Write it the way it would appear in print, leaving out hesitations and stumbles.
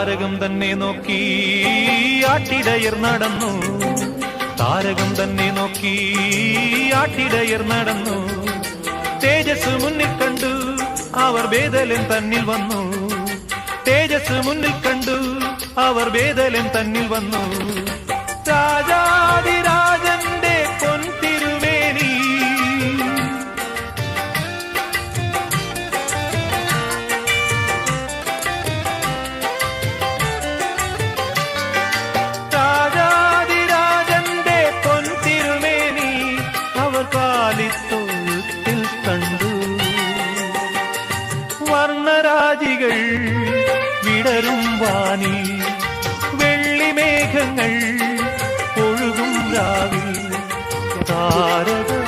താരകം തന്നെ നോക്കി ആട്ടിടയർ നടന്നു. താരകം തന്നെ നോക്കി ആട്ടിടയർ നടന്നു. തേജസ് മുന്നിൽ കണ്ടു അവർ ബേഥലേം തന്നിൽ വന്നു. തേജസ് മുന്നിൽ കണ്ടു അവർ ബേഥലേം തന്നിൽ വന്നു. രാജാതിരാജന്റെ പൊൻതിരുമേനി ൊഴുത്തിൽ കണ്ടു. വർണ്ണരാജികൾ വിടരും വാനി, വെള്ളിമേഘങ്ങൾ ഒഴുകും രാവിൽ. താരക